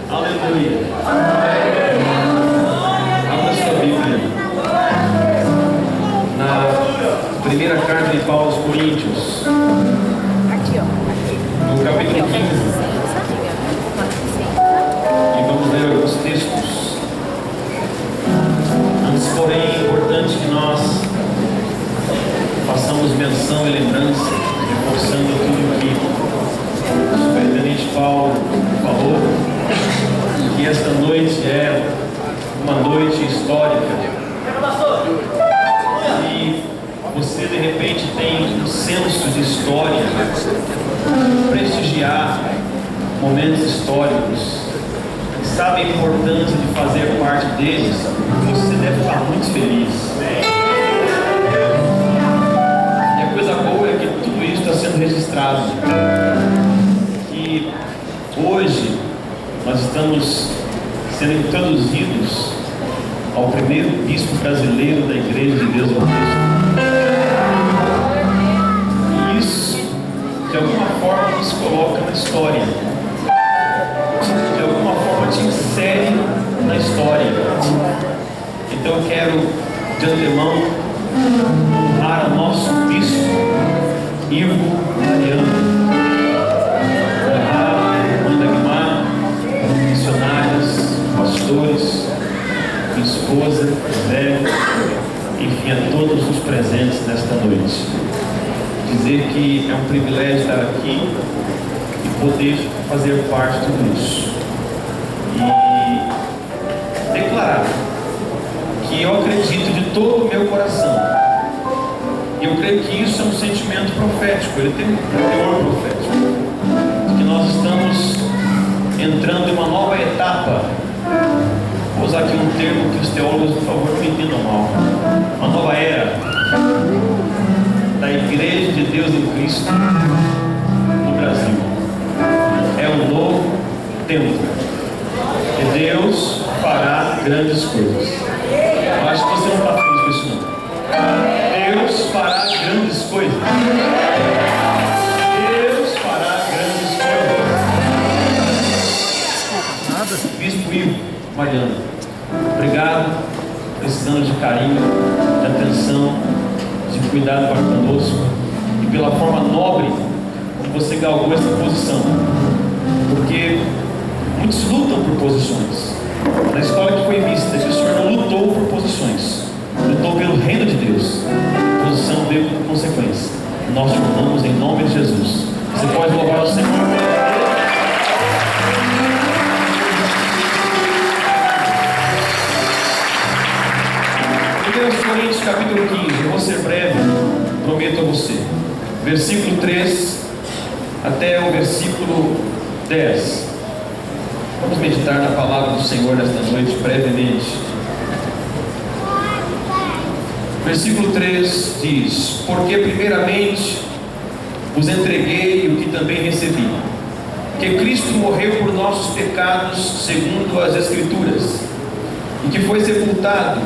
Aleluia. Abra sua Bíblia na primeira carta de Paulo aos Coríntios, no capítulo 15, e vamos ler alguns textos. Antes, porém, é importante que nós façamos menção e lembrança, reforçando tudo que o superintendente Paulo falou, que esta noite é uma noite histórica. E você de repente tem um senso de história, prestigiar momentos históricos, sabe a importância de fazer parte deles, você deve estar muito feliz. E a coisa boa é que tudo isso está sendo registrado. Que hoje nós estamos sendo introduzidos ao primeiro bispo brasileiro da Igreja de Deus no Cristo. E isso, de alguma forma, nos coloca na história. De alguma forma, te insere na história. Então eu quero, de antemão, honrar o nosso bispo, Ivo Mariano. Pastores, minha esposa, Zé, enfim, a todos os presentes nesta noite. Dizer que é um privilégio estar aqui e poder fazer parte de tudo isso. E declarar que eu acredito de todo o meu coração. E eu creio que isso é um sentimento profético, ele tem um teor profético. De que nós estamos entrando em uma nova etapa. Vou usar aqui um termo que os teólogos, por favor, não me entendam mal. Uma nova era da Igreja de Deus em Cristo no Brasil. É um novo tempo. E Deus fará grandes coisas. Eu acho que você não está feliz com isso, não. Deus fará grandes coisas. Deus fará grandes coisas. Bispo Ivo Mariano, obrigado, precisando de carinho, de atenção, de cuidado para conosco e pela forma nobre como você galgou essa posição, porque muitos lutam por posições. Na escola que foi vista, que o Senhor não lutou por posições, lutou pelo reino de Deus. A posição veio por consequência. Nós te louvamos em nome de Jesus. Você pode louvar o Senhor. 1 Coríntios capítulo 15, eu vou ser breve, prometo a você. Versículo 3 até o versículo 10. Vamos meditar na palavra do Senhor nesta noite brevemente. Versículo 3 diz: porque primeiramente vos entreguei o que também recebi, que Cristo morreu por nossos pecados segundo as Escrituras, e que foi sepultado,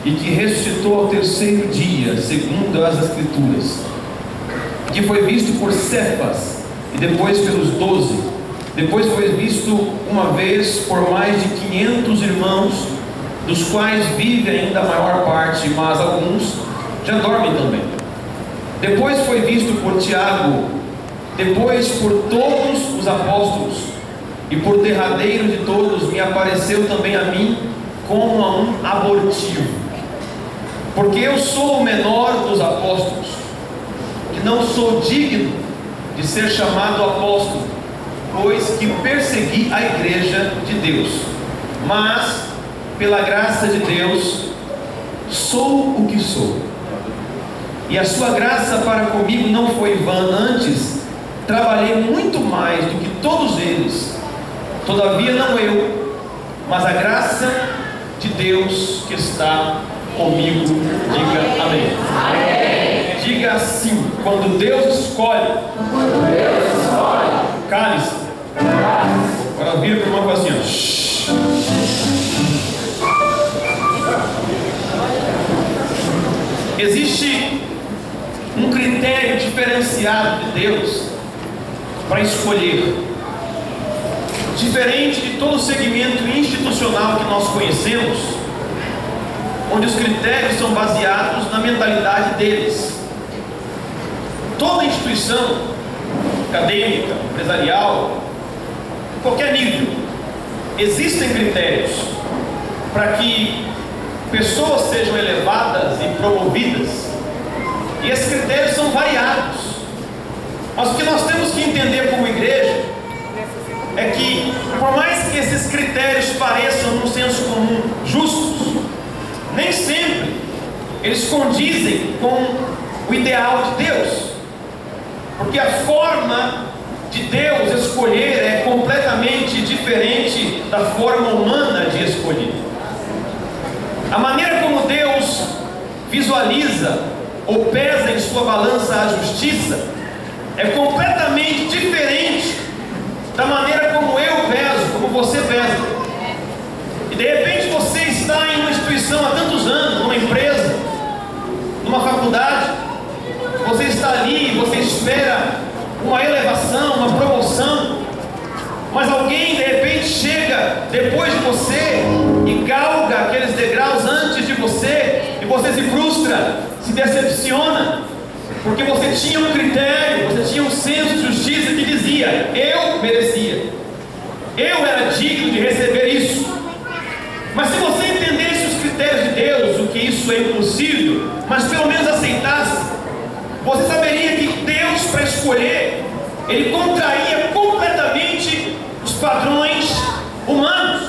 e que ressuscitou ao terceiro dia, segundo as Escrituras, que foi visto por Cefas, e depois pelos 12, depois foi visto uma vez por mais de 500 irmãos, dos quais vive ainda a maior parte, mas alguns já dormem também. Depois foi visto por Tiago, depois por todos os apóstolos, e por derradeiro de todos me apareceu também a mim como a um abortivo. Porque eu sou o menor dos apóstolos, que não sou digno de ser chamado apóstolo, pois que persegui a igreja de Deus. Mas, pela graça de Deus, sou o que sou. E a sua graça para comigo não foi vã, antes trabalhei muito mais do que todos eles. Todavia não eu, mas a graça de Deus que está comigo. Diga amém. Amém. Diga assim: quando Deus escolhe, cale-se. Agora vira para o irmão e fala assim, ó. Existe um critério diferenciado de Deus para escolher, diferente de de todo o segmento institucional que nós conhecemos, onde os critérios são baseados na mentalidade deles. Toda instituição acadêmica, empresarial, qualquer nível, existem critérios para que pessoas sejam elevadas e promovidas, e esses critérios são variados. Mas o que nós temos que entender como igreja é que, por mais que esses critérios pareçam, no senso comum, justos, nem sempre eles condizem com o ideal de Deus, porque a forma de Deus escolher é completamente diferente da forma humana de escolher. A maneira como Deus visualiza ou pesa em sua balança a justiça é completamente diferente da maneira como eu peso, como você pesa. E de repente você está em uma instituição há tantos anos, numa empresa, numa faculdade, você está ali e você espera uma elevação, uma promoção, mas alguém de repente chega depois de você e galga aqueles degraus antes de você, e você se frustra, se decepciona, porque você tinha um critério, você tinha um senso de justiça que dizia: eu merecia, eu era digno de receber isso. Mas se você entendesse os critérios de Deus, o que isso é impossível, mas pelo menos aceitasse, você saberia que Deus, para escolher, Ele contraria completamente os padrões humanos.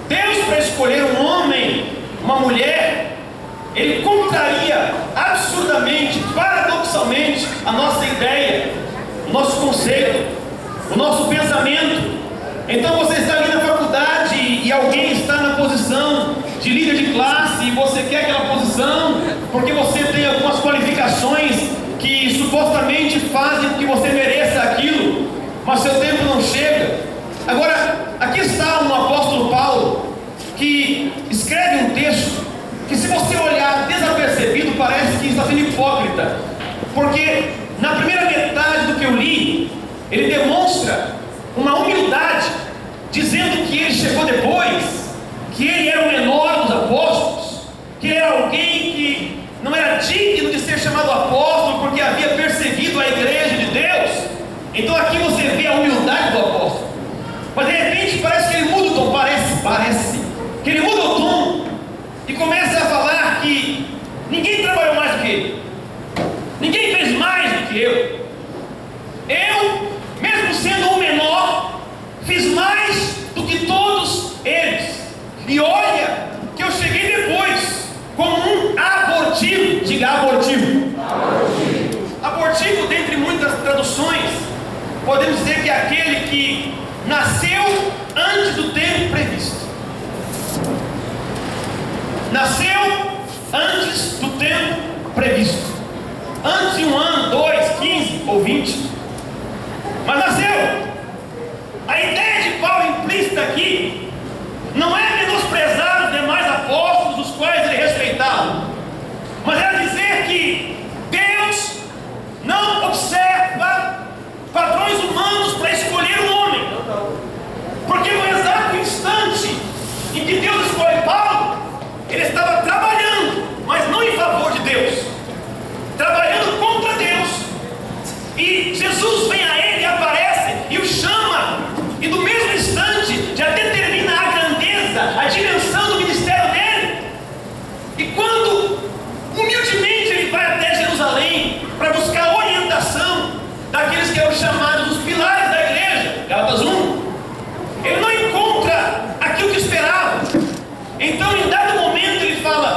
Deus, para escolher um homem, uma mulher, Ele contraria absurdamente, paradoxalmente, a nossa ideia, o nosso conceito, o nosso pensamento. Então você está ali na faculdade e alguém está na posição de líder de classe, e você quer aquela posição porque você tem algumas qualificações que supostamente fazem com que você mereça aquilo, mas seu tempo não chega. Agora, aqui está um apóstolo Paulo, que escreve um texto que, se você olhar desapercebido, parece que está sendo hipócrita, porque na primeira metade do que eu li, ele demonstra uma humildade, dizendo que ele chegou depois, que ele era o menor dos apóstolos, que ele era alguém que não era digno de ser chamado apóstolo porque havia perseguido a igreja de Deus. Então aqui você vê a humildade do apóstolo, mas de repente parece que ele muda o tom, parece que ele muda o tom e começa a falar que ninguém trabalhou mais do que ele, ninguém fez mais do que eu, mesmo sendo o menor, fiz mais do que todos eles, e olha que eu cheguei depois como um abortivo. Diga abortivo. Abortivo, dentre muitas traduções, podemos dizer que é aquele que nasceu antes do tempo previsto. Nasceu antes do tempo previsto, antes de 1 ano, 2, 15 ou 20, mas nasceu. A ideia de Paulo implícita aqui não é menosprezar os demais apóstolos, dos quais ele respeitava, mas é dizer que Deus não observa padrões humanos para escolher um homem, porque no exato instante em que Deus escolhe Paulo, ele estava trabalhando, mas não em favor de Deus, trabalhando contra Deus. E Jesus vem a ele, aparece e o chama, e no mesmo instante já determina a grandeza, a dimensão do ministério dele. E quando humildemente ele vai até Jerusalém para buscar orientação daqueles que eram chamados os pilares da igreja, Gálatas 1, ele não encontra aquilo que esperava. Então, em dado momento, ele fala: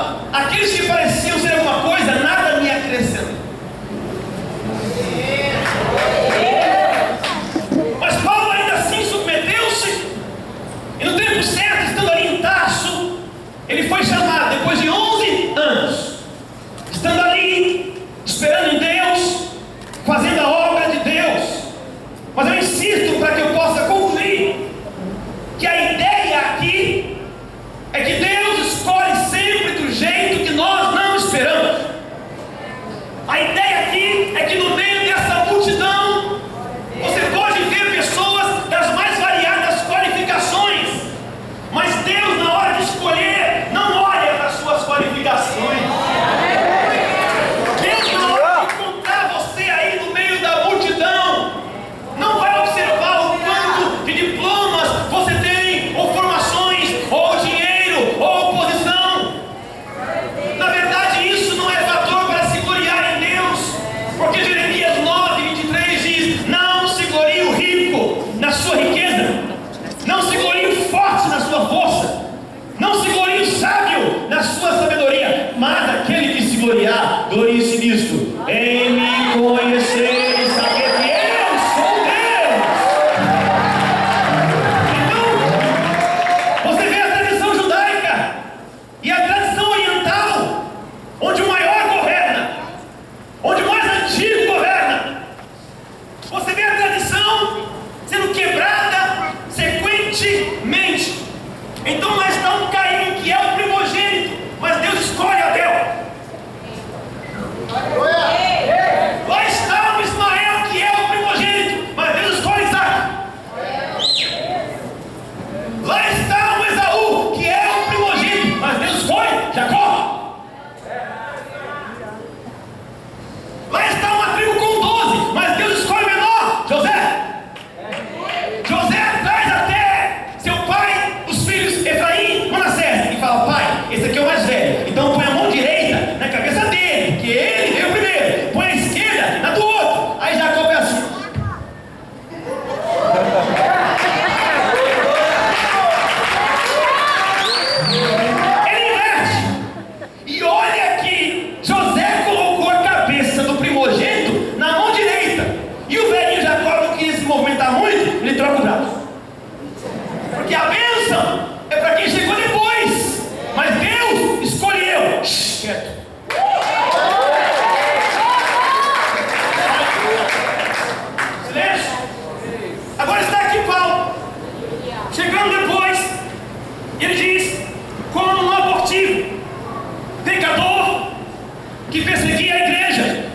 que perseguia a igreja.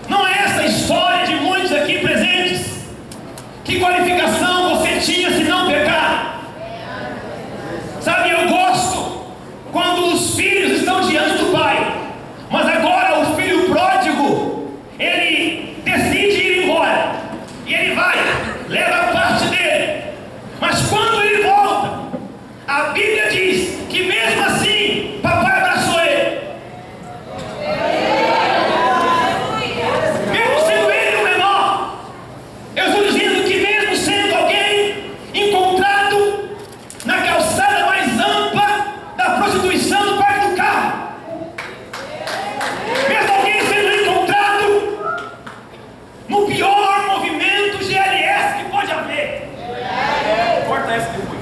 Não é essa a história de muitos aqui presentes. Que qualificação você tinha se não pecar? Sabe, eu gosto quando os filhos estão diante do pai, mas agora o filho pródigo, ele decide ir embora, e ele vai, leva a parte dele, mas quando ele volta, a Bíblia diz que mesmo assim, papai abraçou ele. Mesmo sendo ele o menor, eu estou dizendo que mesmo sendo alguém encontrado na calçada mais ampla da prostituição do parque do carro, mesmo alguém sendo encontrado no pior movimento GLS que pode haver, corta essa depois.